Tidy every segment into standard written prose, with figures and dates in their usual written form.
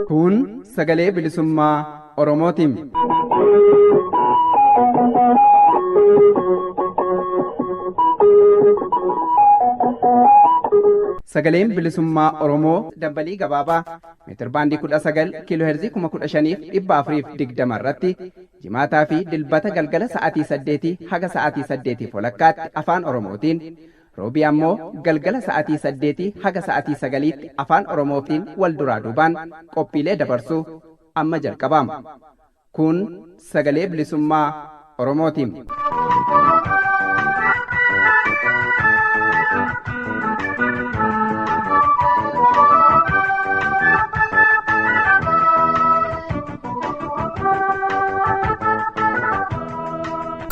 Kun sagalee bilisummaa Oromootiin. Sagaleen bilisummaa Oromoo dambalii gabaabaa meetir baandii 19 kiiloo heerzii 15,420 irratti jimaataa fi dilbata galgala sa'aatii 8 haga sa'aatii 8 walakkaatti afaan Oromootiin roobii ammoo galgala sa'aatii 8 haga sa'aatii 9tti afaan Oromootiin wal duraa duubaan qophiilee dabarsuu amma jalqabama. Kun sagalee bilisummaa Oromootiin.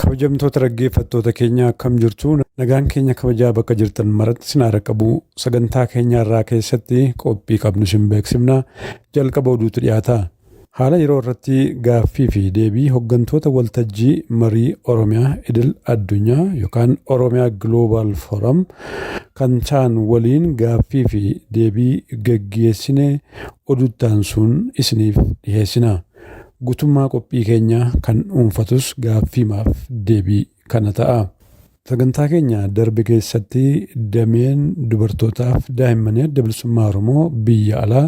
Kabajamtoota dhaggeeffattoota keenya akkam jirtu nagaan keenya kabajaa bakka jirtan maratti sinaara qabu sagantaa keenya irraa keessatti qophii qabnu sin beeksifna jalqaba oduutu dhiyaata. Haala yeroo irratti gaaffii fi deebii hooggantoota waltajjii marii Oromiyaa idil addunyaa yookaan Oromiyaa Global Forum kan ta'an waliin gaaffii fi deebii gaggeessine oduuttaan sun isiniif dhiheessina. Guutummaa qophii keenya kan dhuunfatus gaaffiimaaf deebii kana ta'a. Sagantaa keenya darbe keessatti dameen dubartootaaf daa'immanii adda bilisummaa Oromoo biyya alaa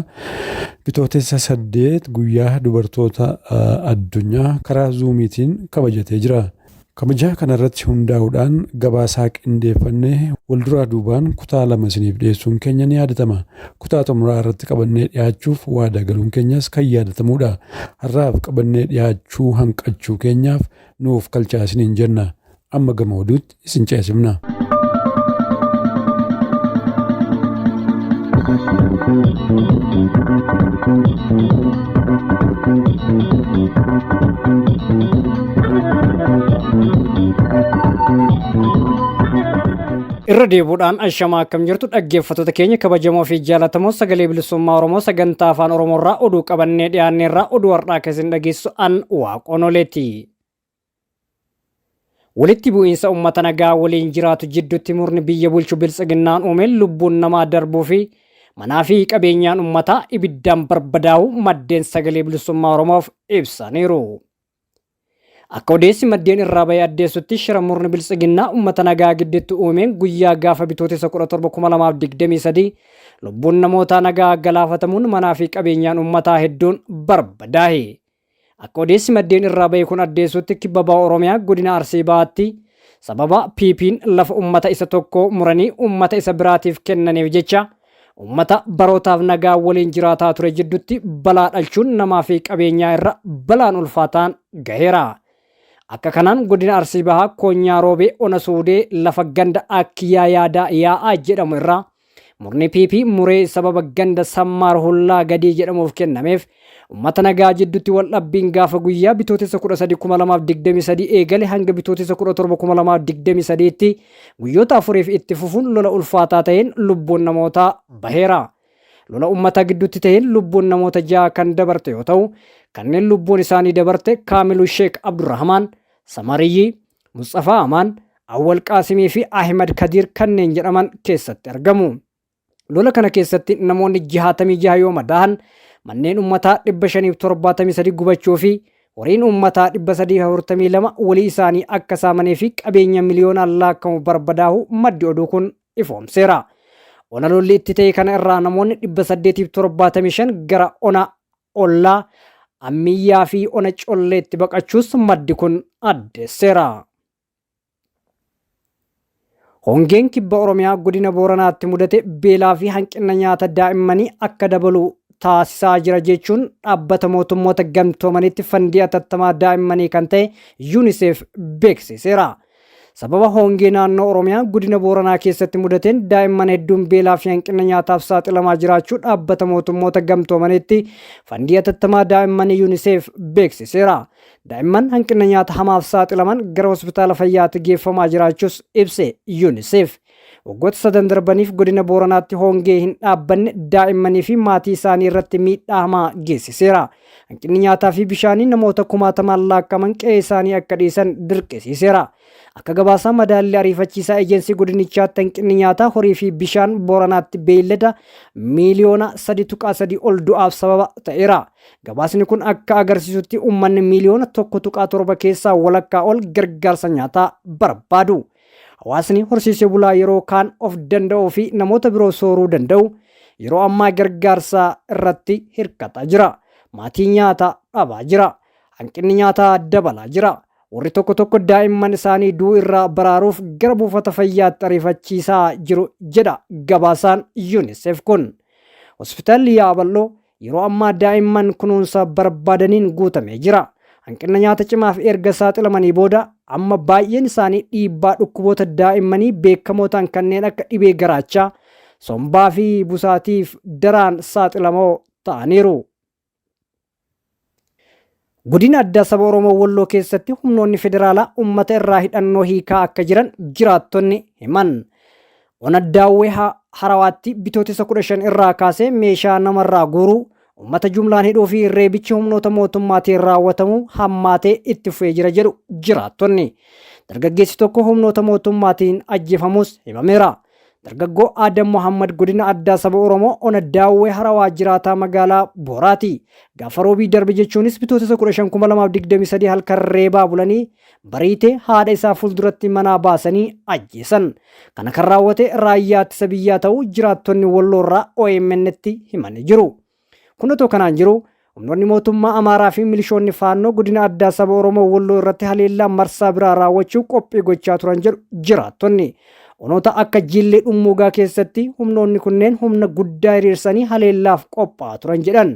bitootessa 8 guyyaa dubartoota addunyaa karaa zuumiitiin kabajatee jira. Kabajaa kanarratti hundaa'uudhaan gabaasaa qindeeffannee walduraa duubaan kutaa lama isiniif dhiyeessuun keenya ni yaadatama. Kutaa xumuraa irratti qabannee dhiyaachuuf waadaa galuun keenyas kan yaadatamudha. Har'aaf qabannee dhiyaachuu hanqachuu keenyaaf nuuf kalchaa isiniin jenna. Amma gama oduutti isin ceesifna. Irra deebuudhaan ashamaa akkam jirtu dhaggeeffattoota keenya kabajamoo fi jaallatamoo sagalee bilisummaa Oromoo sagantaa afaan Oromoo irraa oduu qabannee dhiyaanne irraa oduu har'aa keessan dhageessu an waaqonoleeti. Walitti bu'iinsa uummata nagaa waliin jiraatu jidduutti murni biyya bulchu biltsiginnaan uumeen lubbuun namaa darbuu fi manaa fi qabeenyaan uummataa ibiddaan barbadaa'u maddeen sagalee bilisummaa Oromoof ibsaniiru. Akka odeessi maddeen irraa bahee addeessutti shira murni biltsiginnaa uummata nagaa gidduutti uumeen guyyaa gaafa bitootessa 17 2023 lubbuun namoota nagaa galaafatamuun manaa fi qabeenyaan uummataa hedduun barbadaa'e. Akka odeessi maddeen irraa bahee kun addeessutti kibba baha Oromiyaa godina Arsii Bahaatti sababa PP'n lafa uummata isa tokko muranii uummata isa biraatiif kennaniif jecha uummata barootaaf nagaa waliin jiraataa ture jidduutti balaa dhalchuun namaa fi qabeenyaa irra balaan ulfaataan gaheera. Akka kanaan godina Arsii Bahaa Koonyaa Roobee Ona Suudee lafa ganda Akkiyaa Yaadaa Yaa'aa jedhamu irraa murni PP muree sababa ganda Sammaar Hullaa Gadii jedhamuuf kennameef uummata nagaa jidduutti wal dhabbiin gaafa guyyaa bitootessa 13 2023 eegale hanga bitootessa 17 2023 tti guyyoota afuriif itti fufuun lola ulfaataa ta'een lubbuun namootaa baheera. Lola uummata gidduutti ta'een lubbuun namoota 6 kan dabarte yoo ta'u kanneen lubbuun isaanii dabarte Kaamiluu Sheek Abdurrahmaan, Samariyyi, Mustafa Amaan, Awwal Qaasimii fi Ahmed Kadir kanneen jedhaman keessatti argamu. Lola kana keessatti namoonni 66 yoo madaa'an manneen uummataa 573 gubachuu fi horiin uummataa 342 walii isaanii akka saamanii fi qabeenya miliyoonaan lakkaa'amu barbadaa'u maddi oduu kun ifoomseera. Ona lolli itti ta'e kana irraa namoonni 875 gara ona ollaa Ammiyyaa fi Ona Colleetti baqachuus maddi kun addeesseera. Hongeen kibba Oromiyaa godina Booranaatti mudate beelaa fi hanqina nyaata daa'immanii akka dabalu taasisaa jira jechuun dhaabbata mootummoota gamtoomanitti fandii atattamaa daa'immanii kan ta'e UNICEF beeksiseera. Sababa hongee naannoo Oromiyaa godina Booranaa keessatti mudateen daa'imman hedduun beelaa fi hanqina nyaataaf saaxilamaa jiraachuu dhaabbata mootummoota gamtoomanitti fandii atattamaa daa'immanii UNICEF beeksiseera. Daa'imman hanqina nyaata hamaaf saaxilaman gara hospitaala fayyaatti geeffamaa jiraachuus ibse UNICEF. waggoota 3 darbaniif godina Booranaatti hongee hin dhaabbanne daa'immanii fi maatii isaanii irratti miidhaa hamaa geessiseera. Hanqinni nyaataa fi bishaanii namoota kumaatamaan lakkaa'aman qe'ee isaanii akka dhiisan dirqisiiseera. Akka gabaasaa madaalli ariifachiisaa ejensii godinichaatti hanqinni nyaataa horii fi bishaan Booranaatti beellada miiliyoona 3.3 ol du'aaf sababa ta'eera. Gabaasni kun akka agarsiisutti uummanni miiliyoona 1.7 keessaa walakkaa ol gargaarsa nyaataa barbaadu. Hawaasni horsiisee bulaa yeroo kaan of danda'uu fi namoota biroo sooruu danda'u yeroo ammaa gargaarsa irratti hirkataa jira. Maatii nyaata dhabaa jira. Hanqinni nyaataa dabalaa jira. Warri tokko tokko daa'imman isaanii du'uu irraa baraaruuf gara buufata fayyaatti ariifachiisaa jiru jedha gabaasaan UNICEF kun. Hospitaalli Yaaballoo yeroo ammaa daa'imman kunuunsa barbaadaniin guutamee jira. Hanqina nyaata cimaaf erga saaxilamanii booda amma baay'een isaanii dhiibbaa dhukkuboota daa'immanii beekamootaan kanneen akka dhibee garaachaa, sombaa fi busaatiif daraan saaxilamoo ta'aniiru. Godina addaa saba Oromoo Walloo keessatti humnoonni federaalaa uummata irraa hidhannoo hiikaa akka jiran jiraattonni himan. Ona daawwee harawaatti bitootessa 15 irraa kaasee meeshaa namarraa guuruu, uummata jumlaan hidhuu fi reebichi humnoota mootummaatiin raawwatamu hammaatee itti fufee jira jedhu jiraattonni. Dargaggeessi tokko humnoota mootummaatiin ajjeefamus himameera. Dargaggoo Adam Muhammad godina addaa saba Oromoo ona daawwee harawaa jiraataa magaalaa Booraati. Gaafa roobii darbe jechuunis bitootessa 15/2023 halkan reebaa bulanii bariitee haadha isaa fuulduratti manaa baasanii ajjeesan. Kana kan raawwate raayyaa ittisa biyyaa ta'uu jiraattonni Walloorraa OMN'tti himanii jiru. Kun otoo kanaan jiru humnoonni mootummaa Amaaraa fi milishoonni faannoo godina addaa saba Oromoo Walloo irratti haleellaa marsaa biraa raawwachuu qophii gochaa turan jedhu jiraattonni. Onoota akka Jillee Dhummuugaa keessatti humnoonni kunneen humna guddaa hiriirsanii haleellaaf qophaa'aa turan jedhan.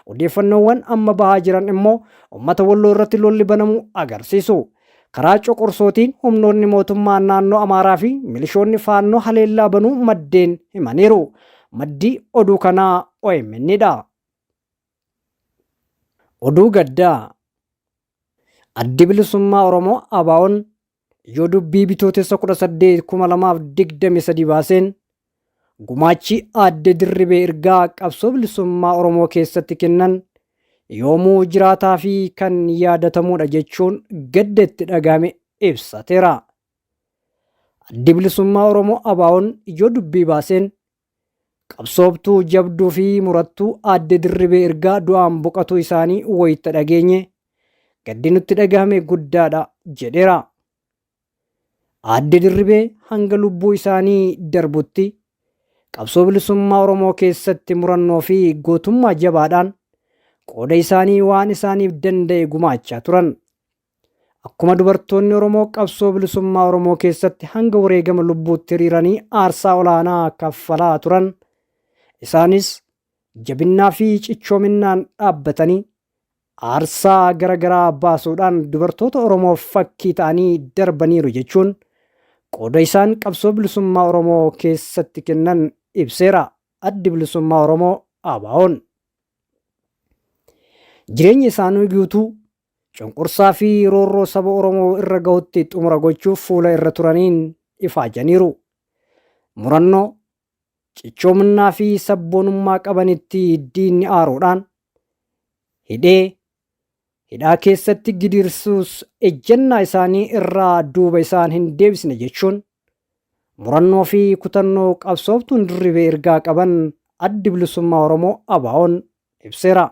Odeeffannoowwan amma bahaa jiran immoo uummata Walloo irratti lolli banamuu agarsiisu. Karaa coqorsootiin humnoonni mootummaa naannoo Amaaraa fi milishoonni faannoo haleellaa banuu maddeen himaniiru. Maddi oduu kanaa OMN'dha. Oduu gaddaa. Addi Bilisummaa Oromoo ABO'n yoo dubbii bitootessa 18/2023 baaseen gumaachi Aadde Dirribee Ergaa qabsoo bilisummaa Oromoo keessatti kennan yoomuu jiraataa fi kan yaadatamudha jechuun gadda itti dhagahame ibsateera. Addi Bilisummaa Oromoo ABO'n yoo dubbii baaseen qabsooftuu jabduu fi murattuu Aadde Dirribee Ergaa du'aan boqotuu isaanii wayita dhageenye gaddi nutti dhagahame guddaadha jedheera. Aadde Dirribee hanga lubbuu isaanii darbutti qabsoo bilisummaa Oromoo keessatti murannoo fi gootummaa jabaadhaan qooda isaanii waan isaaniif danda'e gumaachaa turan. Akkuma dubartoonni Oromoo qabsoo bilisummaa Oromoo keessatti hanga wareegama lubbuutti hiriiranii aarsaa olaanaa kaffalaa turan. Isaanis jabinnaa fi cichoominaan dhaabbatanii aarsaa garaagaraa baasuudhaan dubartoota Oromoof fakkii ta'anii darbaniiru jechuun qooda isaan qabsoo bilisummaa Oromoo keessatti kennan ibseera. Addi Bilisummaa Oromoo ABO'n jireenya isaanii guutuu cunqursaa fi roorroo saba Oromoo irra gahutti xumura gochuuf fuula irra turaniin ifaajaniiru. Murannoo, cichoominaa fi sabboonummaa qabanitti diinni aaruudhaan hidhaa keessatti gidirsuus ejjennaa isaanii irraa duuba isaan hin deebisne jechuun murannoo fi kutannoo qabsooftuun Dirribee Ergaa qaban Addi Bilisummaa Oromoo ABO'n ibseera.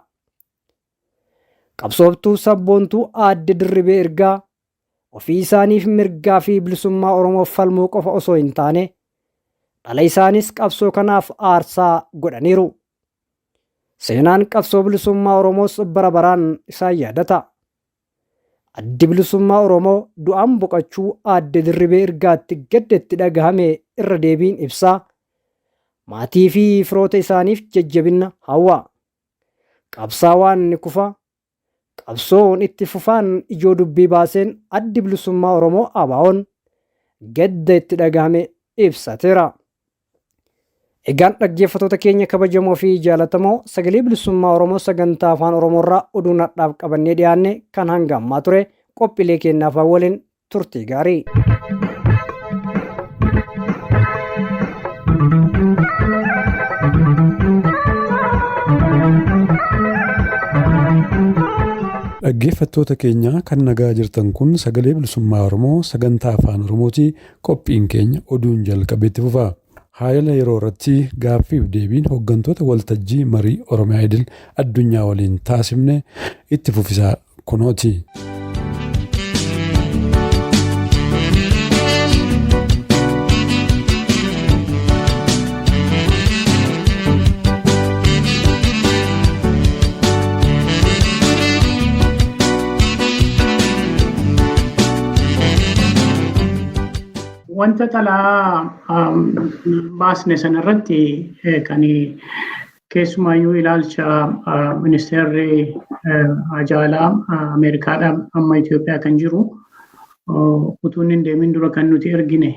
Qabsooftuu sabboontuu Aadde Dirribee Ergaa ofii isaaniif mirgaa fi bilisummaa Oromoo falmuu qofa osoo hin taane dhala isaanis qabsoo kanaaf aarsaa godhaniiru. Seenaan qabsoo bilisummaa Oromoos bara baraan isaan yaadata. Addi Bilisummaa Oromoo du'aan boqachuu Aadde Dirribee Ergaatti gadda itti dhagahame irra deebiin ibsaa. Maatii fi firoota isaaniif jajjabina hawwa. Qabsaawaan ni kufa. Qabsoon itti fufaan ijoo dubbii baaseen Addi Bilisummaa Oromoo ABO'n gadda itti dhagahame ibsateera. Egaan dhaggeeffattoota keenya kabajamoo fi jaalatamoo sagalee bilisummaa Oromoo sagantaa afaan Oromoorraa oduu nadhaaf qabannee dhiyaanne kan hanga ammaa ture qophiilee keenyaaf waliin turtii gaarii. Dhaggeeffattoota keenya kan nagaa jirtan kun sagalee bilisummaa Oromoo sagantaa afaan Oromooti. Qophiin keenya oduun jalqabeetti fufa. Haala yeroo irratti gaaffiif deebiin hooggantoota waltajjii marii Oromiyaa idil addunyaa waliin taasifne itti fufisaa kunooti. Wanta talaa baasne sanarratti kan keessumaayyuu ilaalcha ministeerri ajaalaa Ameerikaadha amma Itoophiyaa kan jiru utuun hin deemin dura kan nuti ergine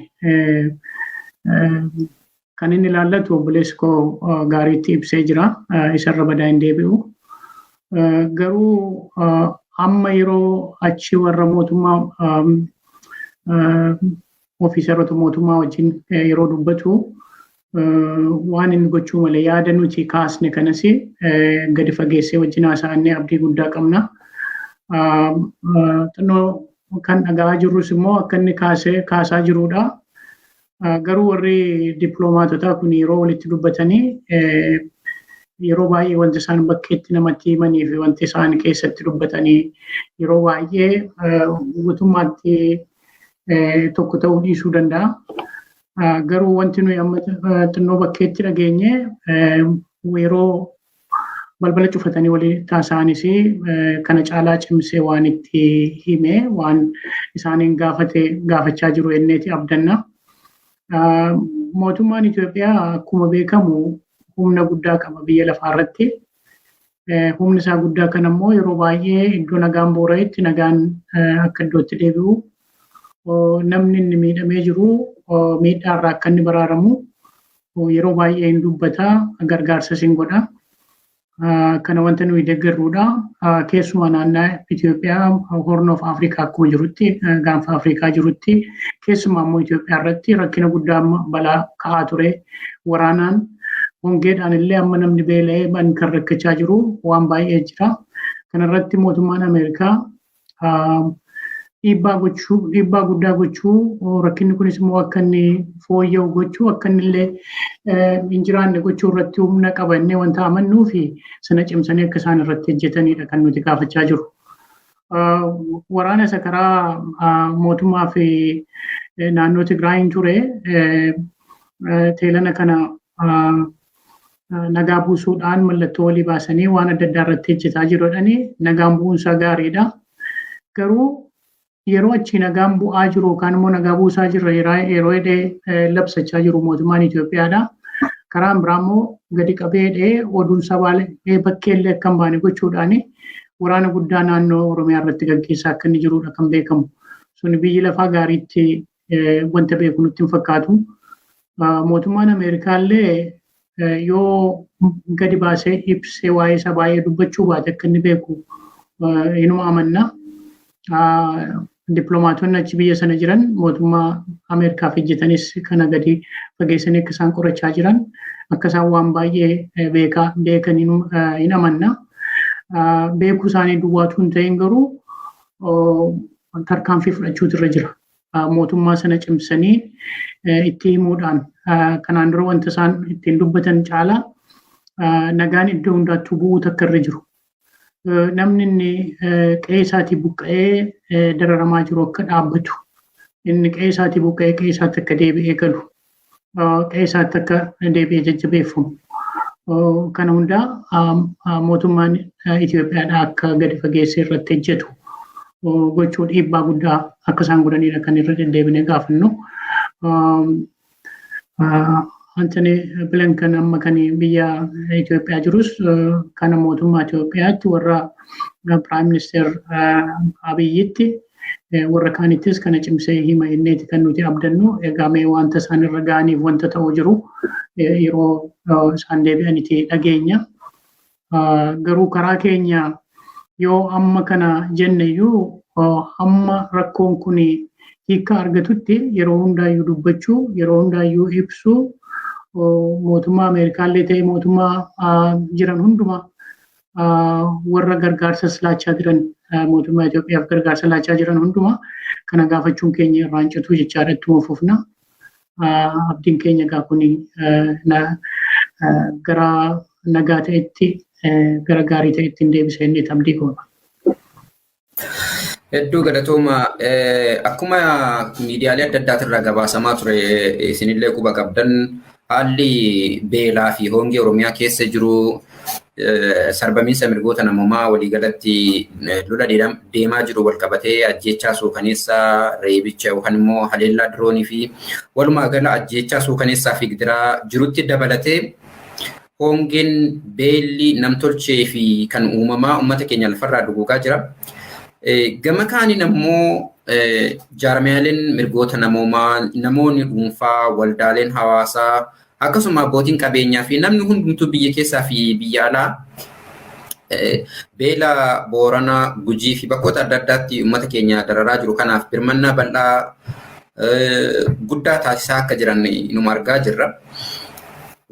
kan inni ilaallatu obboleessi koo gaariitti ibsee jira isarra badaa hin deebi'u. Garuu amma yeroo achi warra mootummaa ofiisaroota mootummaa wajjin yeroo dubbatu waan inni gochuu malee yaada nuti kaasne kanas gadi fageessee wajjin haasa'annee abdii guddaa qabna. Xinnoo kan dhagaa jirrus immoo akka inni kaasaa jirudha. Garuu warri dippiloomaatotaa kun yeroo walitti dubbatanii yeroo baay'ee wanti isaan bakkeetti namatti himanii fi wanti isaan keessatti dubbatanii yeroo baay'ee guutummaatti tokko ta'uu dhiisuu danda'a. Garuu wanti nuyi amma xinnoo bakkeetti dhageenye yeroo balbala cufatanii walii taasisaanis kana caalaa cimsee waan itti hime waan isaaniin gaafachaa jiru enneeti abdanna. Mootummaan Itoophiyaa akkuma beekamu humna guddaa qaba biyya lafaa irratti. Humni isaa guddaa kan ammoo yeroo baay'ee iddoo nagaan boora'etti nagaan akka iddootti deebi'u namni inni miidhamee jiru miidhaarraa akka inni baraaramu yeroo baay'ee hin dubbata gargaarsas hin godha. Kana wanta nuyi deeggarruudha. Keessumaa naannoo Itoophiyaa Horn of Afrikaa akkuma jirutti gaanfa Afrikaa jirutti keessumaa immoo Itoophiyaa irratti rakkina guddaa balaa ka'aa ture waraanaan hongeedhaan illee amma namni beela'ee kan rakkachaa jiru waan baay'ee jira. Kanarratti mootummaan Ameerikaa dhiibbaa guddaa gochuu rakkinni kunis immoo akka inni fooyya'u gochuu akka inni illee hin jiraanne gochuu irratti humna qabannee wanta amannuu fi sana cimsanii akka isaan irratti hojjetanidha kan nuti gaafachaa jiru. Waraana isa karaa mootummaa fi naannoo Tigraayin ture teelana kana nagaa buusuudhaan mallattoo walii baasanii waan adda addaa irratti hojjetaa jiruudhaani nagaan bu'uunsaa gaariidha. Garuu yeroo achi nagaan bu'aa jiru yookaan immoo nagaa buusaa jirra yeroo hidhee labsachaa jiru mootummaan Itoophiyaadha. Karaan biraa immoo gadi qabee oduun sabaalee bakkeellee akka hin baane gochuudhaan waraana guddaa naannoo Oromiyaa irratti gaggeessaa akka inni jirudha kan beekamu. Suni biyyi lafaa gaariitti wanta beeku nutti hin fakkaatu. Mootummaan Ameerikaallee yoo gadi baasee ibsee waa'ee isaa baay'ee dubbachuu baate akka inni beeku inuma amanna. Dippiloomaatonni achi biyya sana jiran mootummaa Ameerikaaf hojjetanis kana gadi fageessanii akka isaan qorachaa jiran akka isaan waan baay'ee beekan hin amanna. Beekuu isaanii duwwaatu hin ta'in garuu tarkaanfii fudhachuutu irra jira. Mootummaa sana cimsanii itti himuudhaan kanaan dura wanta isaan ittiin dubbatan caalaa nagaan iddoo hundaattuu bu'uutu akka irra jiru. Namni inni qe'ee isaatii buqqa'ee dararamaa jiru akka dhaabbatu, inni qe'ee isaatii buqqa'ee qe'ee isaatti akka deebi'ee galu, qe'ee isaatti akka deebi'ee jajjabeeffamu. Kana hundaa mootummaan Itoophiyaadhaa akka gadi fageessee irratti hojjetu gochuu dhiibbaa guddaa akka isaan godhanidha kan irra deddeebinee gaafannu. Antony Blinken amma kan biyya Itoophiyaa jirus kana mootummaa Itoophiyaatti warra Prime Minister Abiyyitti warra kaanittis kana cimsee hima inneeti kan nuti abdannu. Egaa mee wanta isaan irra ga'aniif wanta ta'uu jiru yeroo isaan deebi'anitti dhageenya. Garuu karaa keenya yoo amma kana jenneyyuu amma rakkoon kun hiika argatutti yeroo hundaayyuu dubbachuu, yeroo hundaayyuu ibsuu mootummaa Ameerikaallee ta'e mootummaa jiran hundumaa warra gargaarsa laachaa jiran mootummaa Itoophiyaaf gargaarsa laachaa jiran hundumaa kana gaafachuun keenya irraan citu jechaadha ittuma fufna. Abdiin keenya egaa kun gara nagaa ta'etti gara gaarii ta'etti hin deebisee inni abdii goona. Hedduu galatooma akkuma miidiyaalee adda addaatirraa gabaasamaa ture isinillee quba qabdan haalli beelaa fi hongee Oromiyaa keessa jiru sarbamiinsa mirgoota namummaa waliigalatti lola deemaa jiru wal qabatee ajjeechaa suukaneessaa reebicha yookaan immoo haleellaa diroonii fi walumaa gala ajjeechaa suukaneessaa fi gidiraa jirutti dabalatee hongeen beelli namtolchee fi kan uumamaa uummata keenya lafarraa duguugaa jira. Gama kaaniin ammoo jaarmiyaaleen mirgoota namoomaa namoonni dhuunfaa waldaaleen hawaasaa akkasuma abbootiin qabeenyaa fi namni hundumtuu biyya keessaa fi biyya alaa beela Booranaa Gujii fi bakkoota adda addaatti uummata keenya dararaa jiru kanaaf birmannaa bal'aa guddaa taasisaa akka jiran numa argaa jirra.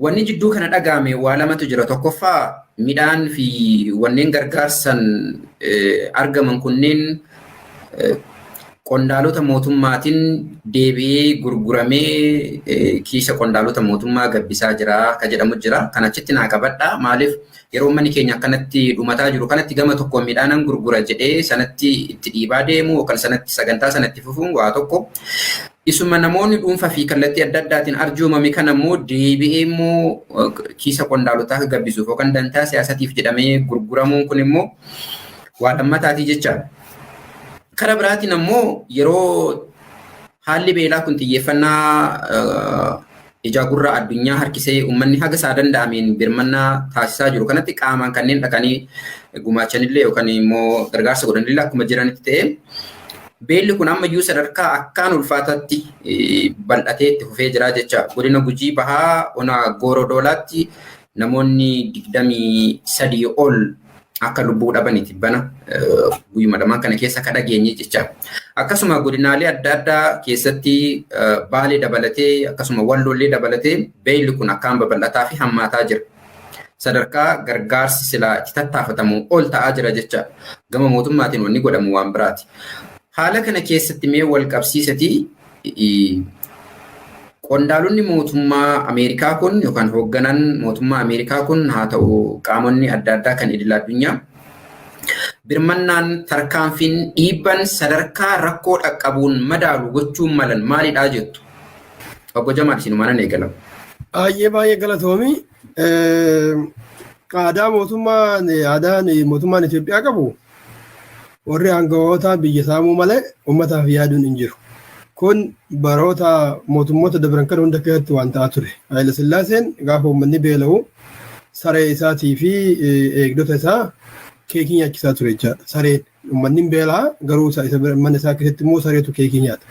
Wanni jidduu kana dhagahame waa lamatu jira. Tokkoffaa midhaan fi wanneen gargaarsan argaman kunneen qondaalota mootummaatiin deebi'ee gurguramee kiisa qondaalota mootummaa gabbisaa jira ka jedhamu jira. Kan achitti naa qabadha. Maaliif yeroo uummanni keenya akkanatti dhumataa jiru kanatti gama tokko midhaanan gurgura jedhee sanatti itti dhiibaa deemu yookaan sanatti sagantaa sanatti fufuun waa tokko. Isuma namoonni dhuunfaa fi kallattii adda addaatiin arjoomame kan ammoo deebi'ee immoo kiisa qondaalotaa gabbisuuf yookaan dantaa siyaasatiif jedhamee gurguramuun kun immoo waa lammataatii jecha. Karaa biraatiin ammoo yeroo haalli beelaa kun xiyyeeffannaa ija gurra addunyaa harkisee uummanni haga isaa danda'ameen birmannaa taasisaa jiru kanatti qaamaan kanneen dhaqanii gumaachanillee yookaan immoo gargaarsa godhanillee akkuma jiranitti ta'e. Beelli kun ammayyuu sadarkaa akkaan ulfaataatti bal'atee itti fufee jira jecha. Godina Gujii Bahaa ona Goorodoolaatti namoonni 23 ol akka lubbuu dhabaniiti bana guyyuma lamaan kana keessa ka dhageenye jecha. Akkasuma godinaalee adda addaa keessatti Baalee dabalatee akkasuma Walloollee dabalatee beelli kun akkaan babal'ataa fi hammaataa jira. Sadarkaa gargaarsi silaa itti tattaafatamu ol ta'aa jira jecha. Gama mootummaatiin wanni godhamu waan biraati. Haala kana keessatti mee wal qabsiisati qondaalonni mootummaa Ameerikaa kun yookaan hoogganaan mootummaa Ameerikaa kun haa ta'u qaamonni adda addaa kan idil addunyaa birmannaan tarkaanfiin dhiibban sadarkaa rakkoo dhaqqabuun madaalu gochuun malan maalidhaa jettu? Obbo Jamaal isinumaan eegalamu. Baay'ee galatoomi. Aadaan mootummaan Itoophiyaa qabu warri aangawoota biyya saamuu malee uummataaf yaaduun hin jiru. Kun baroota mootummoota dabran kan hunda keessatti waan ta'aa ture. Haayile Sillaaseen gaafa uummanni beela'u saree isaatii fi eegdota isaa keekii nyaachisaa ture jechaadha. Sareen uummanni beelaa garuu mana isaa keessatti immoo sareetu keekii nyaata.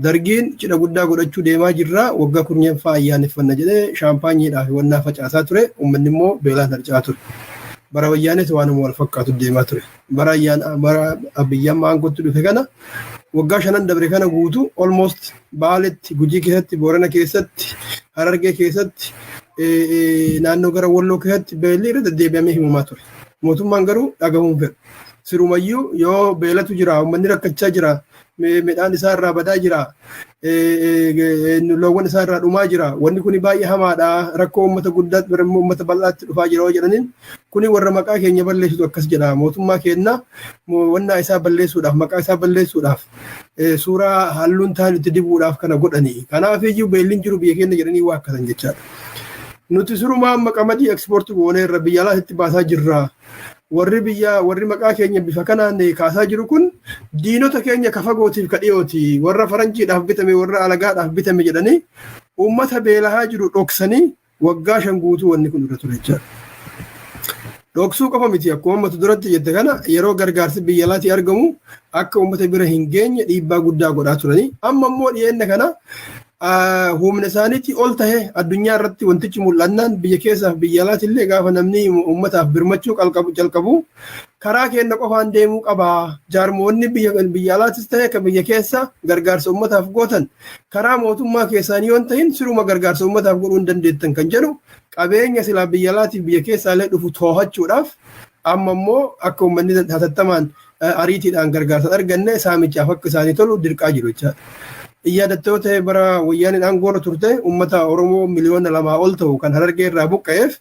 Dargiin cidha guddaa godhachuu deemaa jirra waggaa kurnyeffaa ayyaaneffanna jedhee shaampaanyiidhaa fi wannaa facaasaa ture uummanni immoo beelaan harca'aa ture. Bara wayyaanis waan wal fakkaatu deemaa ture. Bara abiyyaan maangootti dhufe kana waggaa 5 dabre kana guutuu almost Baaleetti, Gujii keessatti, Boorana keessatti, Harargee keessatti, naannoo gara Walloo keessatti beelli irra deddeebi'amee himamaa ture. Mootummaan garuu dhagahuun fedhu. Sirumayyuu yoo beelatu jira, uummanni rakkachaa jira, midhaan isaa irraa badaa jira, loowwan isaa irraa dhumaa jira. Wanni kun baay'ee hamaadha. Rakkoo uummata guddaatti birammoo uummata bal'aatti dhufaa jira yoo jedhaniin kuni warra maqaa keenya balleessitu akkas jedha. Mootummaa keenya wannaa isaa balleessuudhaaf maqaa isaa balleessuudhaaf suuraa halluun ta'an itti dibuudhaaf kana godhanii. Kanaaf iyyuu beelliin jiru biyya keenya jedhanii waa akkasan jechaadha. Nuti sirumaa amma qamadii ekspoortii goonee irra biyya alaatti baasaa jirra. Warri maqaa keenya bifa kanaan kaasaa jiru kun diinota keenya ka fagootiif ka dhiyooti. Warra faranjiidhaaf bitame warra alagaadhaaf bitame jedhanii uummata beelahaa jiru dhoksanii waggaa 5 guutuu wanni kun irra ture jechaadha. Dhoksuu qofa miti akkuma uummata duratti jette kana yeroo gargaarsi biyya alaatii argamu akka uummata bira hin geenye dhiibbaa guddaa godhaa turanii. Amma immoo dhiyeenya kana humna isaaniitti ol ta'e addunyaa irratti wantichi mul'annaan biyya keessaaf biyya alaatti illee gaafa namni uummataaf birmachuu jalqabu karaa keenya qofaan deemuu qaba. Jaarmoonni biyya alaattis ta'e kan biyya keessa gargaarsa uummataaf gootan karaa mootummaa keessaanii yoo ta'in siruma gargaarsa uummataaf godhuu hin dandeettan kan jedhu qabeenya silaa biyya alaatiif biyya keessaa illee dhufu too'achuudhaaf amma immoo akka uummanni hatattamaan ariitiidhaan gargaarsa arganne saamichaaf akka isaanii tolu dirqaa jiru jechaadha. Yaadattootaa bara wayyaaniin aangoorra turte uummata Oromoo miliyoona 2 ol ta'u kan Harargee irraa buqqa'eef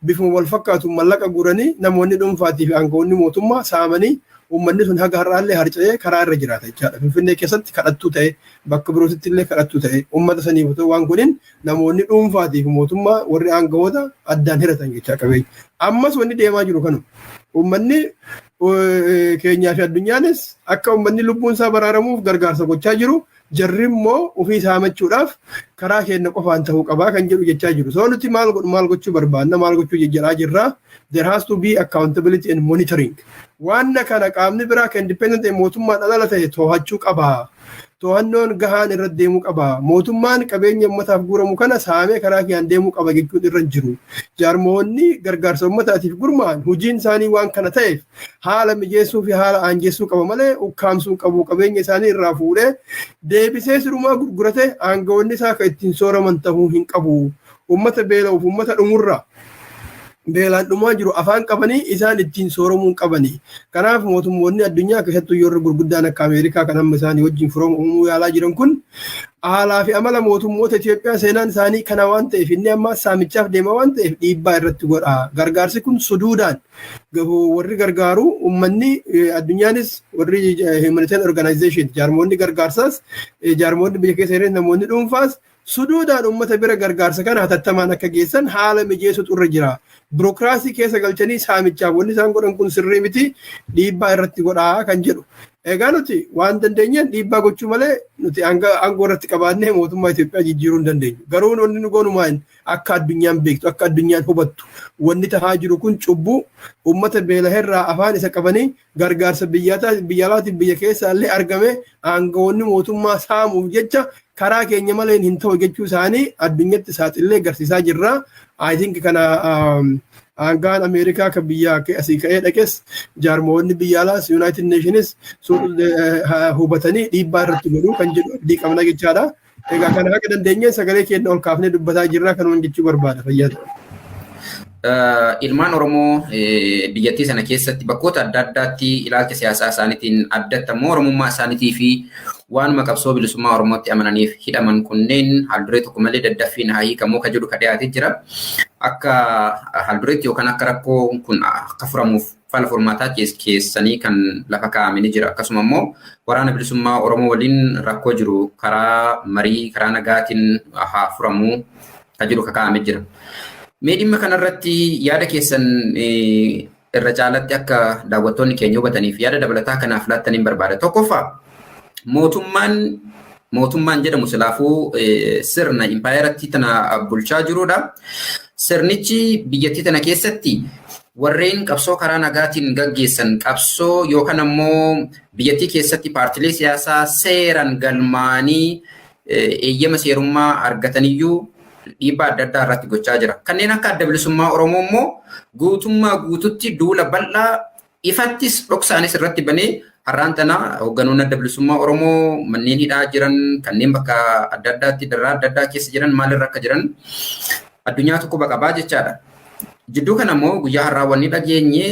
bifuma wal fakkaatu mallaqa guuranii namoonni dhuunfaatii fi aangoonni mootummaa saamanii uummanni sun haga har'aallee harca'ee karaa irra jiraata jechaadha. Finfinnee keessatti kadhattuu ta'e bakka birootti illee kadhattuu ta'e uummata saniif otoo waan godhin namoonni dhuunfaatii fi mootummaa warri aangawoota addaan hiratan jechaa qabeenya. Ammas wanni deemaa jiru kanu uummanni keenyaa fi addunyaanis akka uummanni lubbuun isaa baraaramuuf gargaarsa gochaa jiru. Jarri immoo ofii saamachuudhaaf karaa keenya qofaan ta'uu qabaa kan jedhu jechaa jiru. So nuti maal gochuu barbaadna maal gochuu jedhaa jirra. There has to be accountability and monitoring. Waan kana qaamni biraa kan independent mootummaadhaan ala ta'e to'achuu qabaa. To'annoon gahaan irratti deemuu qaba. Mootummaan qabeenya uummataaf guuramu kana saamee karaa kiyaan deemuu qaba jechuun irra jiru. Jaarmoonni gargaarsa uummataatiif gurmaa'an hojiin isaanii waan kana ta'eef haala mijeessuu fi haala aanjeessuu qaba malee ukkaamsuu qabu qabeenya isaanii irraa fuudhee deebisee sirumaa gurgurate aangawoonni isaa kan ittiin sooraman ta'uu hin qabu. Uummata beela'uuf uummata dhumurraa. Beelaan dhumaa jiru afaan qabanii isaan ittiin sooramuu qabanii. Kanaaf mootummoonni addunyaa keessattuu yeroo gurguddaan akka Ameerikaa kan amma isaanii wajjin firoomuu yaalaa jiran kun haalaa fi amala mootummoota Itoophiyaa seenaan isaanii kana waan ta'eef inni amma saamichaaf deema waan ta'eef dhiibbaa irratti godha. Gargaarsi kun suduudhaan warri gargaaru uummanni addunyaanis warri humanitarian organization jaarmoonni gargaarsaas jaarmoonni biyya keessa jiran namoonni dhuunfaas suduudhaan uummata bira gargaarsa kana hatattamaan akka geessan haala mijeessutu irra jira. Birookiraasii keessa galchanii saamichaaf wanni isaan godhan kun sirrii miti dhiibbaa irratti godhaa kan jedhu. Egaa nuti waan dandeenyeen dhiibbaa gochuu malee nuti aangoo irratti qabaannee mootummaa Itoophiyaa jijjiiruu hin dandeenyu. Garuu wanni nu goonumaan akka addunyaan beektu akka addunyaan hubattu wanni tahaa jiru kun cubbuu uummata beelaherraa afaan isa qabanii gargaarsa biyya alaatiif biyya keessaa illee argame aangawoonni mootummaa saamuuf jecha karaa keenya malee hin ta'u jechuu isaanii addunyatti saaxilee agarsiisaa jirra. I think kana aangaan Ameerikaa kan biyya asii ka'ee dhaqes jaarmoonni biyya alaas United Nations hubatanii dhiibbaa irratti godhuu kan jedhu abdii qabna jechaadha. Egaa kana akka dandeenye sagalee keenya ol kaafnee dubbataa jirra kanumaan jechuu barbaada fayyada. Ilmaan Oromoo biyyattii sana keessatti bakkoota adda addaatti ilaalcha siyaasaa isaaniitiin addattamuu Oromummaa isaaniitii fi waanuma qabsoo bilisummaa Oromootti amananiif hidhaman kunneen haalduree tokko malee daddaffiin haa hiikamuu kan jedhu dhiyaatee jira. Akka haaldureetti yookaan akka rakkoo kun akka furamuuf fala furmaataa keessanii kan lafa kaa'amanii jira. Akkasuma immoo waraana bilisummaa Oromoo waliin rakkoo jiru karaa marii karaa nagaatiin haa furamuu kan jedhu kaa'amee jira. Mee dhimma kanarratti yaada keessan irra caalatti akka daawwattoonni keenya hubataniif yaada dabalataa kanaaf laattaniin barbaada. Tokkoffaa mootummaan jedhamu silaafuu sirna impaayeratti tana bulchaa jirudha. Sirnichi biyyattii tana keessatti warreen qabsoo karaa nagaatiin gaggeessan qabsoo yookaan ammoo biyyattii keessatti paartilee siyaasaa seeran galmaanii eeyyama seerummaa argataniyyuu dhiibbaa adda addaa irratti gochaa jira. Kanneen akka adda bilisummaa Oromoo immoo guutummaa guututti duula bal'aa ifattis dhoksaanis irratti banee har'aan tana hoogganoonni adda bilisummaa Oromoo manneen hidhaa jiran kanneen bakka adda addaatti darraa adda addaa keessa jiran maalirra akka jiran addunyaa tokko baqabaa jechaadha. Jidduu kana immoo guyyaa har'aa wanni dhageenye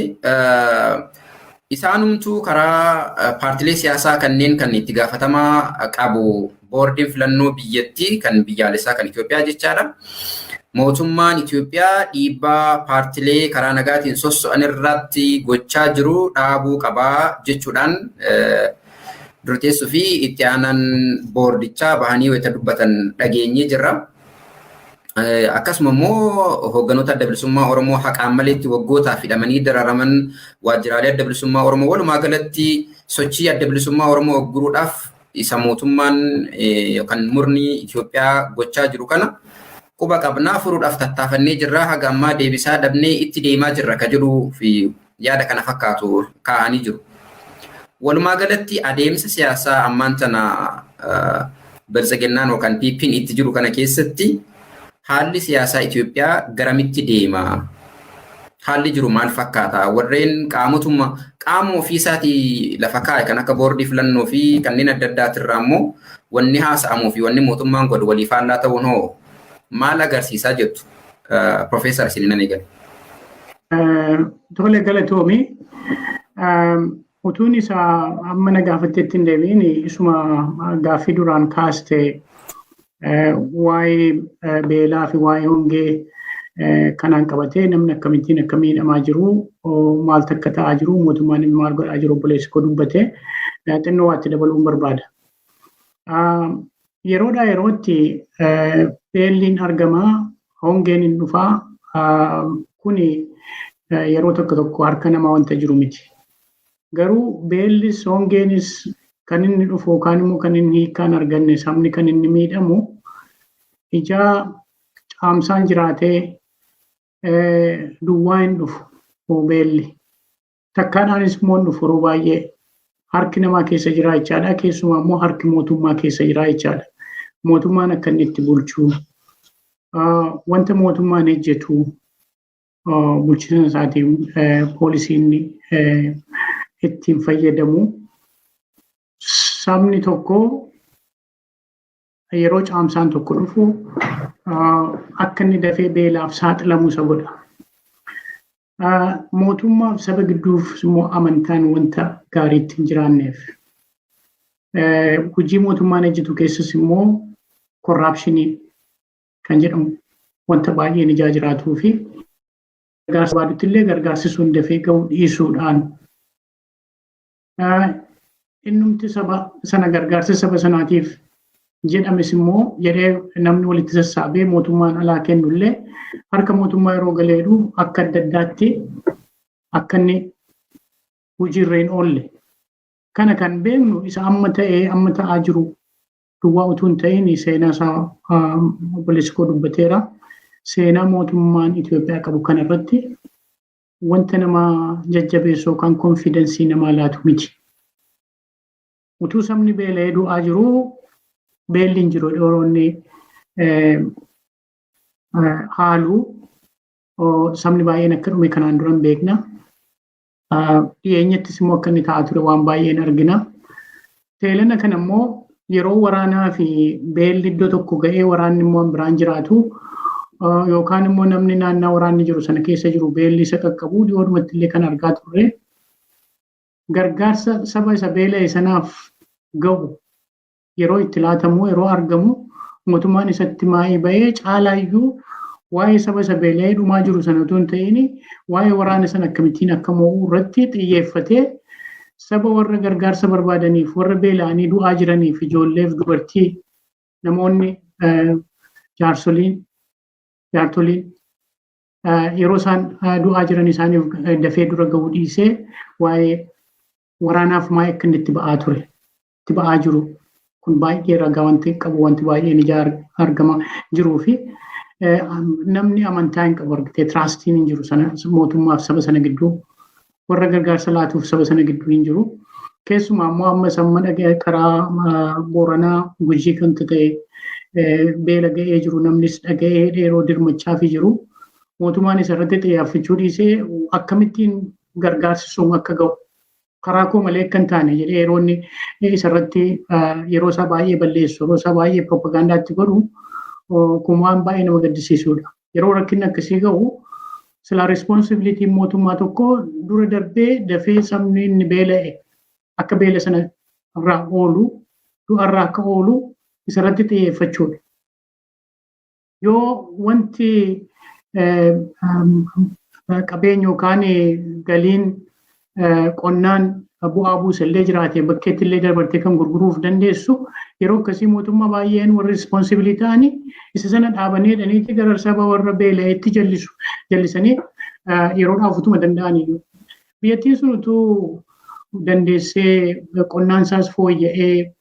isaanumtuu karaa paartilee siyaasaa kanneen kan itti gaafatamaa qabu boordiin filannoo biyyattii kan biyyaalessaa kan Itoophiyaa jechaadha. Mootummaan Itoophiyaa dhiibbaa paartilee karaa nagaatiin sosso'an irratti gochaa jiru dhaabuu qabaa jechuudhaan durteessuu fi itti aanan boordichaa bahanii wayita dubbatan dhageenyee jirra. Akkasuma immoo hoogganoota adda bilisummaa Oromoo haqaan maleetti waggootaaf hidhamanii dararaman waajjiraalee adda bilisummaa Oromoo walumaa galatti sochii adda bilisummaa Oromoo ogguruudhaaf isa mootummaan yookaan murni Itoophiyaa gochaa jiru kana quba qabnaa furuudhaaf tattaafannee jirra. Haga ammaa deebisaa dhabnee itti deemaa jirra ka jedhuu fi yaada kana fakkaatu kaa'anii jiru. Walumaa galatti adeemsa siyaasaa ammaan tana biltsiginnaan yookaan PP'n itti jiru kana keessatti haalli siyaasaa Itoophiyaa garamitti deema? Haalli jiru maal fakkaata? Warreen qaama ofiisaatii lafa kaa'e kan akka boordii filannoo fi kanneen adda addaatirraa immoo wanni haasa'amuu fi wanni mootummaan godhu walii faallaa ta'uun hoo maal agarsiisaa jettu? Profeesar Sininan eegale. Tole galatoomi. utuun isaa amma na gaafatteetti hin deebiin isuma gaaffii duraan kaaste waa'ee beelaa fi waa'ee hongee kanaan qabatee namni akkamittiin akka miidhamaa jiru maaltu akka ta'aa jiru mootummaan maal godhaa jiru obboleessi koo dubbatee xinnoo waatti dabaluun barbaada. Yeroodhaa yerootti beelliin argamaa hongeen hin dhufaa kuni yeroo tokko tokko harka namaa wanta jiru miti. Garuu beellis hongeenis kan inni dhufu yookaan immoo kan inni hiikkaan arganne sabni kan inni miidhamu ijaa caamsaan jiraatee duwwaa hin dhufu beelli. Takkaadhaanis immoo hin dhufu yeroo baay'ee harki namaa keessa jira jechaadha. Keessumaa immoo harki mootummaa keessa jira jechaadha. Mootummaan akka inni itti bulchu wanta mootummaan hojjetu bulchiinsa isaatiin poolisiin ittiin fayyadamu sabni tokko yeroo caamsaan tokko dhufu akka inni dafee beelaaf saaxilamu isa godha. Mootummaaf saba gidduuf immoo amantaan wanta gaariitti hin jiraanneef hojii mootummaan hojjetu keessas immoo korraapshinii kan jedhamu wanta baay'een ijaa jiraatuu fi gargaarsa baadutti illee gargaarsi sun dafee ga'uu dhiisuudhaan innumti saba sana gargaarsa saba sanaatiif jedhames immoo jedhee namni walitti sassaabee mootummaan alaa kennullee harka mootummaa yeroo galeedhu akka adda addaatti akka inni hojiirra hin oolle. Kana kan beeknu isa amma ta'aa jiru duwwaa utuu hin ta'in seenaa isaa obboleessi koo dubbateera. Seenaa mootummaan Itoophiyaa qabu kanarratti wanta nama jajjabeessu yookaan konfidensii namaa laatu miti. Utuu sabni beela'ee du'aa jiru beelli hin jiru dhoroonni haaluu sabni baay'een akka dhume kanaan dura hin beekna. Dhiyeenyattis immoo akka inni ta'aa ture waan baay'een argina. Teelana kana immoo yeroo waraanaa fi beelli iddoo tokko ga'ee waraanni immoo biraan jiraatu yookaan immoo namni naannaa waraanni jiru sana keessa jiru beelli isa qaqqabu dhiyoodhumatti illee kan argaa turre gargaarsa saba isa beela'e sanaaf ga'u yeroo itti laatamu yeroo argamu mootummaan isatti maa'ii ba'ee caalaayyuu waa'ee saba isa beela'ee dhumaa jiru sana utuu hin ta'in waa'ee waraana sana akkamittiin akka mo'uu irratti xiyyeeffatee saba warra gargaarsa barbaadaniif warra beela'anii du'aa jiraniif ijoolleef dubartii namoonni jaartoliin yeroo isaan du'aa jiran isaaniif dafee dura ga'uu dhiisee waa'ee waraanaaf maa'ee akka inni itti ba'aa ture itti ba'aa jiru kun baay'ee ragaa wanti qabu wanti baay'een ijaa argama jiruu fi namni amantaa hin qabu argitee tiraastiin hin jiru sana mootummaaf saba sana gidduu warra gargaarsa laatuuf saba sana gidduu hin jiru. Keessumaa immoo amma samma dhagee karaa Booranaa Gujii kan ta'e beela ga'ee jiru namnis dhaga'ee yeroo dirmachaa fi jiru mootummaan isarratti xiyyeeffachuu dhiisee akkamittiin gargaarsi sun akka ga'u karaa koo malee akka hin taane jedhee yeroo inni isarratti yeroo isaa baay'ee balleessu yeroo isaa baay'ee propagaandaatti godhu kun waan baay'ee nama gaddisiisudha. Yeroo rakkinni akkasii ga'u sila responsibilitiin mootummaa tokko dura darbee dafee sabni inni beela'e akka beela sana irraa oolu du'arraa akka oolu isarratti xiyyeeffachuudha. Yoo wanti qabeenya yookaan galiin qonnaan bu'aa buusallee jiraate bakkeetti illee dabartee kan gurguruuf dandeessu yeroo akkasii mootummaa baay'een warri responsibilii ta'anii isa sana dhaabanii dhaniitti gara saba warra beela'eetti jallisanii yeroodhaaf utuma danda'aniyyuu. Biyyattiin sun utuu dandeessee qonnaan isaas fooyya'ee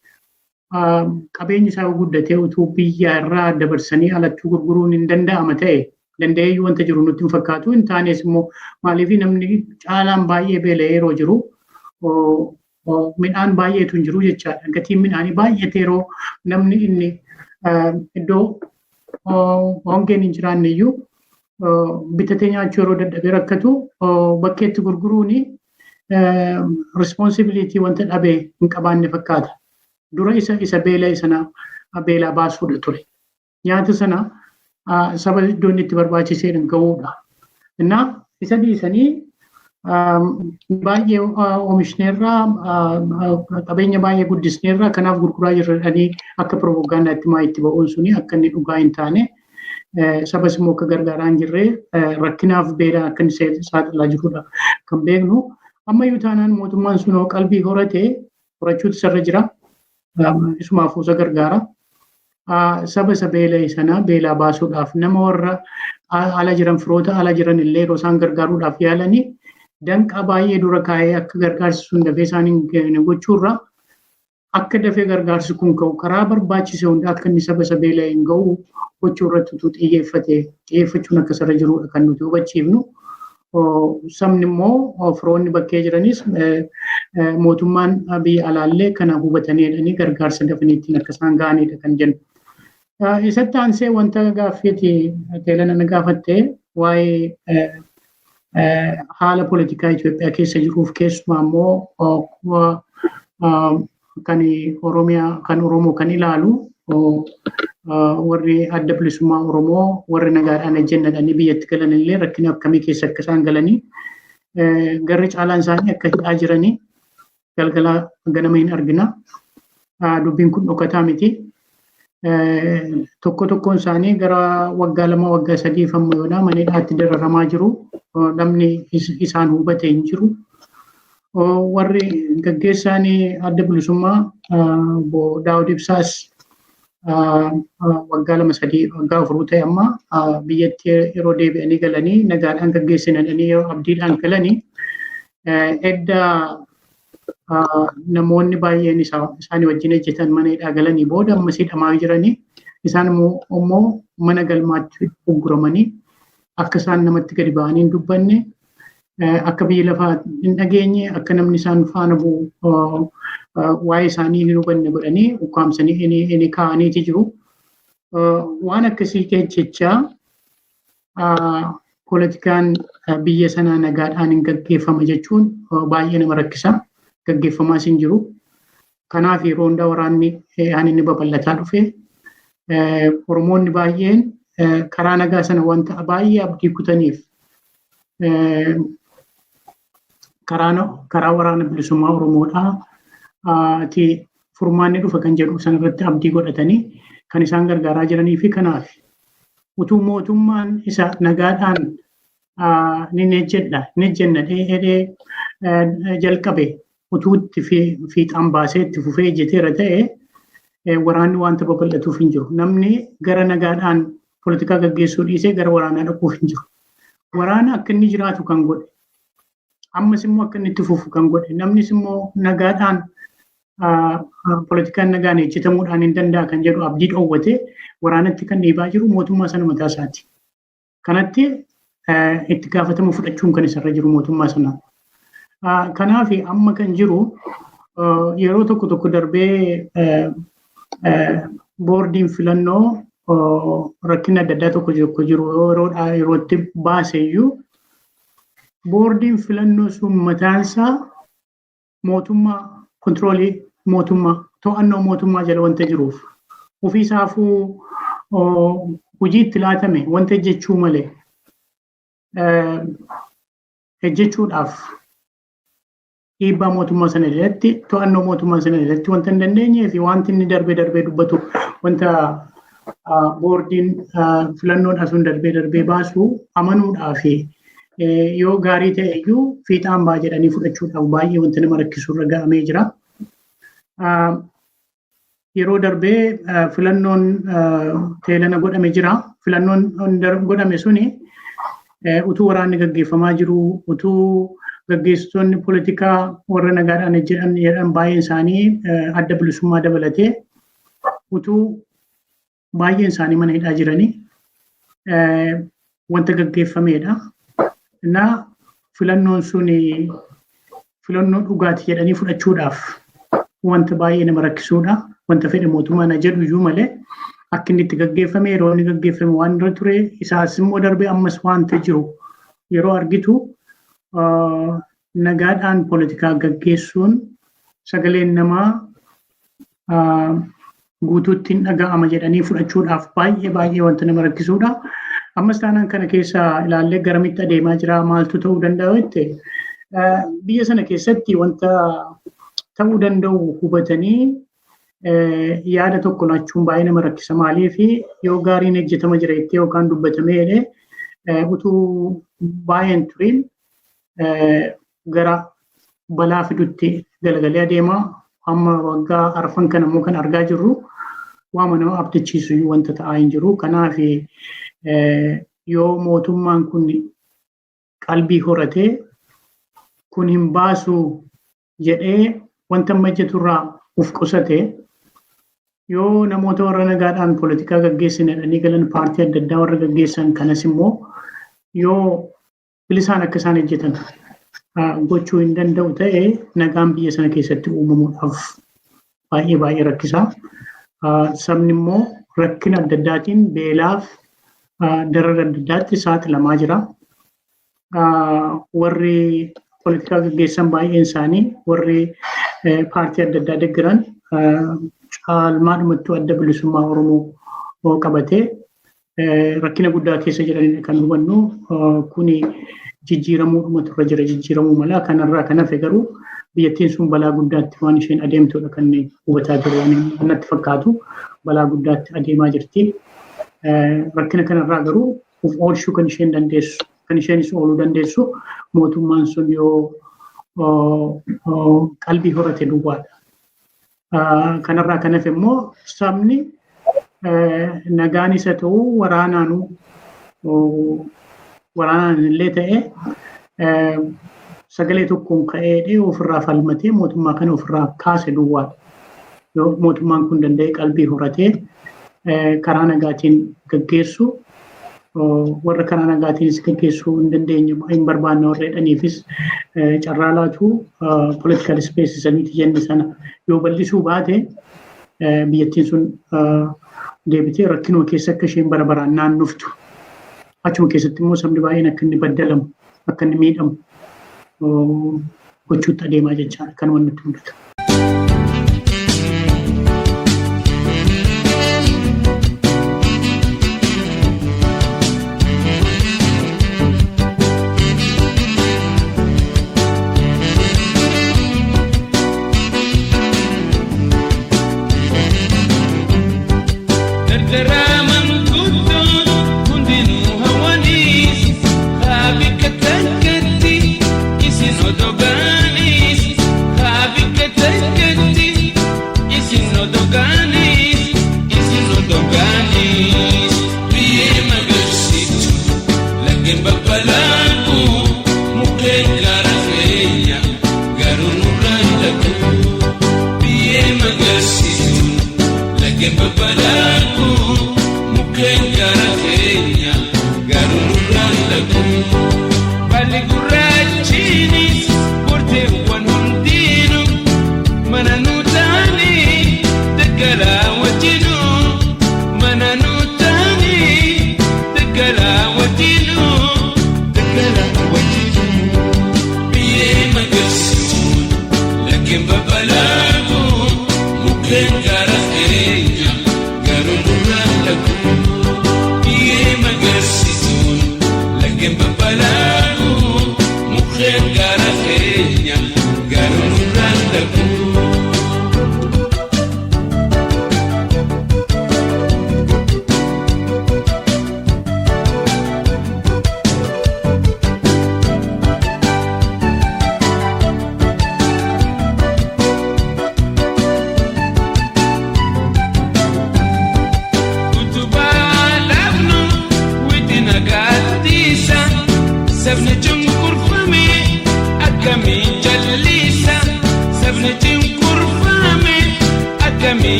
qabeenyi isaa guddatee utuu biyya irraa dabarsanii alatti gurguruun hin danda'ama ta'e danda'eeyyuu wanta jiru nutti hin fakkaatu hin taanes immoo maaliif namni caalaan baay'ee beela'ee yeroo jiru midhaan baay'eetu hin jiru jechaadha. Gatiin midhaanii baay'ate yeroo namni inni iddoo hongeen hin jiraanne iyyuu bitatee nyaachuu yeroo dadhabee rakkatu bakkeetti gurguruuni responsibilitii wanta dhabee hin qabaanne fakkaata. Dura isa beela'e sana beelaa baasuudha ture. Nyaata sana saba iddoon itti barbaachiseedhaan ga'uudha. Innaa isa dhiisanii baay'ee oomishneerraa qabeenya baay'ee guddisneerraa kanaaf gurguraa jiranii akka propagaandaatti maa itti ba'uun suni akka inni dhugaa hin taane sabas immoo akka gargaaraa hin jirre rakkinaaf beelaa akka inni saaxilaa jirudha kan beeknu. Ammayyuu taanaan mootummaan sunoo qalbii horachuutu isarra jira. Isumaafuu isa gargaara. Saba isa beela'e sana beelaa baasuudhaaf nama warra ala jiran firoota ala jiran illee yeroo isaan gargaaruudhaaf yaalanii danqaa baay'ee dura kaa'ee akka gargaarsi sun dafee isaanii gochuurra akka dafee gargaarsi kun ka'u karaa barbaachise hunda akka inni saba isa beela'e hin ga'u gochuurratti utuu xiyyeeffachuun akka isarra jirudha kan nuti hubachiifnu. Sabni immoo firoonni bakkee jiranis mootummaan biyya alaallee kana hubatanii jedhanii gargaarsa dafanii ittiin akka isaan ga'anidha kan jennu. Isatti aansee wanta gaaffiiti teelana gaafatte waa'ee haala politikaa Itoophiyaa keessa jiruuf keessumaa immoo kan Oromoo kan ilaalu warri adda bilisummaa Oromoo warri nagaadhaan ejjennadhanii biyyatti galan illee rakkina akkamii keessa akka isaan galanii garri caalaan isaanii akka hidhaa jiranii galgala ganama hin argina. Dubbiin kun dhokataa miti. Tokkoon isaanii gara waggaa 2 waggaa 3 famma yoona mana hidhaatti dararamaa jiru. Namni isaan hubate hin jiru. Warri gaggeessaan adda bilisummaa Daawud Ibsaas waggaa 2-3 waggaa 4 ta'e amma biyyatti yeroo deebi'anii galanii nagaadhaan gaggeessinanii yeroo abdiidhaan galanii edda namoonni baay'een isaanii wajjin hojjetan mana hidhaa galanii booda ammas hidhamaa jiranii isaan immoo mana galmaatti ugguramanii akka isaan namatti gadi ba'anii hin dubbanne akka biyya lafaa hin dhageenye akka namni isaan faana bu'u waa'ee isaanii hin hubanne godhanii ukkaamsanii inni kaa'aniiti jiru. Waan akkasii jechaa poolitikaan biyya sanaa nagaadhaan hin gaggeeffama jechuun baay'ee nama rakkisa. Gaggeeffamaas hin jiru. Kanaaf yeroo hundaa waraanni inni babal'ataa dhufe Oromoonni baay'een karaa nagaa sana wanta baay'ee abdii kutaniif karaa waraana bilisummaa Oromoodhaa furmaanni dhufa kan jedhu sanarratti abdii godhatanii kan isaan gargaaraa jiranii fi kanaaf utuu mootummaan isa nagaadhaan ni ejjenna jalqabe utuu itti fiixaan baasee itti fufee ejjeteera ta'e waraanni wanta babal'atuuf hin jiru. Namni gara nagaadhaan poolitikaa gaggeessuu dhiisee gara waraanaa dhaquuf hin jiru. Waraana akka inni jiraatu kan godhe. Ammas immoo akka inni itti fufu kan godhe. Namnis immoo nagaadhaan poolitikaan nagaan hojjetamuudhaan hin danda'a kan jedhu abdii dhoowwate waraanatti kan dhiibaa jiru mootummaa sana mataa isaati. Kanatti itti gaafatama fudhachuun kan isarra jiru mootummaa sanaa. Kanaaf amma kan jiru yeroo tokko darbee boordiin filannoo rakkina adda addaa tokko jiru yerootti baaseyyuu boordiin filannoo sun mataansaa mootummaa kontiroolii mootummaa to'annoo mootummaa jala wanta jiruuf ofiisaafuu hojii itti laatame wanta hojjechuu malee hojjechuudhaaf dhiibbaa mootummaa sana irratti to'annoo mootummaa sana irratti wanta hin dandeenyee fi wanti inni darbee dubbatu wanta boordiin filannoodhaa sun darbee baasu amanuudhaa fi yoo gaarii ta'e iyyuu fiixaan baa jedhanii fudhachuudhaaf baay'ee wanta nama rakkisu irra ga'amee jira. Yeroo darbee filannoon teelana godhame jira. Filannoon godhame suni utuu waraanni gaggeeffamaa jiru utuu gaggeessitoonni poolitikaa warra nagaadhaan jedhan baay'een isaanii adda bilisummaa dabalatee utuu baay'een isaanii mana hidhaa jiranii wanta gaggeeffameedha. Innaa filannoon sun filannoo dhugaati jedhanii fudhachuudhaaf wanta baay'ee nama rakkisuudha. Wanta fedhe mootummaan jedhu iyyuu malee akka inni itti gaggeeffame yeroo inni gaggeeffame waan irra ture isaas immoo darbee ammas wanta jiru yeroo argitu nagaadhaan poolitikaa gaggeessuun sagaleen namaa guutuutti hin dhaga'ama jedhanii fudhachuudhaaf baay'ee wanta nama rakkisuudha. Ammas taanaan kana keessa ilaallee garamitti adeemaa jira maaltu ta'uu danda'a jette biyya sana keessatti wanta ta'uu danda'u hubatanii yaada tokko laachuun baay'ee nama rakkisa. Maaliif yoo gaariin hojjetama jira jettee yookaan dubbatamee utuu baay'een turiin gara balaa fidutti galagalee adeema. Amma waggaa arfan kana immoo kan argaa jirru waama nama abdachiisu wanta ta'aa hin jiru. Kanaaf yoo mootummaan kun qalbii horatee kun hin baasu jedhee wanta hojjeturraa uf qusate yoo namoota warra nagaadhaan poolitikaa gaggeessan jedhanii galan paartii adda addaa warra gaggeessan kanas immoo yoo bilisaan akka isaan hojjetan gochuu hin danda'u ta'e nagaan biyya sana keessatti uumamuudhaaf baay'ee rakkisaa. Sabni immoo rakkina adda addaatiin beelaaf darara adda addaatti saaxilamaa jira. Warri poolitikaa gaggeessan baay'een isaanii warri paartii adda addaa deeggaran caalmaadhumatti adda bilisummaa Oromoo qabatee rakkina guddaa keessa jiranidha kan hubannu. Kuni jijjiiramuudhuma turre jira, jijjiiramuu mala. Kanarraa kan hafe garuu biyyattiin sun balaa guddaatti waan isheen adeemtudha kan hubataa jiru. Waan natti fakkaatu balaa guddaatti adeemaa jirti. Rakkina kanarraa garuu uf oolchuu kan isheen dandeessu, kan isheenis ooluu dandeessu mootummaan sun yoo qalbii horate duwwaadha. Kanarraa kan hafe immoo sabni nagaan isa ta'uu waraanaan illee ta'ee sagalee tokkoon ka'ee ofirraa falmatee mootummaa kana ofirraa kaase duwwaadha. Yoo mootummaan kun danda'e qalbii horatee karaa nagaatiin gaggeessu warra karaa nagaatiinis gaggeessuu hin dandeenye hin barbaanne warra jedhaniifis carraa laatu political space saniiti jenne sana yoo bal'isuu baate biyyattiin sun deebitee rakkinuma keessa akka isheen bara baraan naannoftu. Achuma keessatti immoo sabni baay'een akka inni baddalamu, akka inni miidhamu gochuutti adeemaa jechaadha kan wanti nutti mul'atu.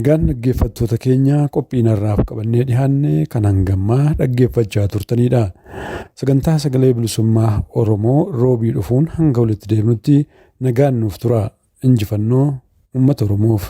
Egaan dhaggeeffattoota keenya qophiin har'aaf qabannee dhiyaanne kan hangammaa dhaggeeffachaa turtanidha. Sagantaa sagalee bilisummaa Oromoo roobii dhufuun hanga walitti deemnutti nagaan nuuf tura. Injifannoo uummata Oromoof.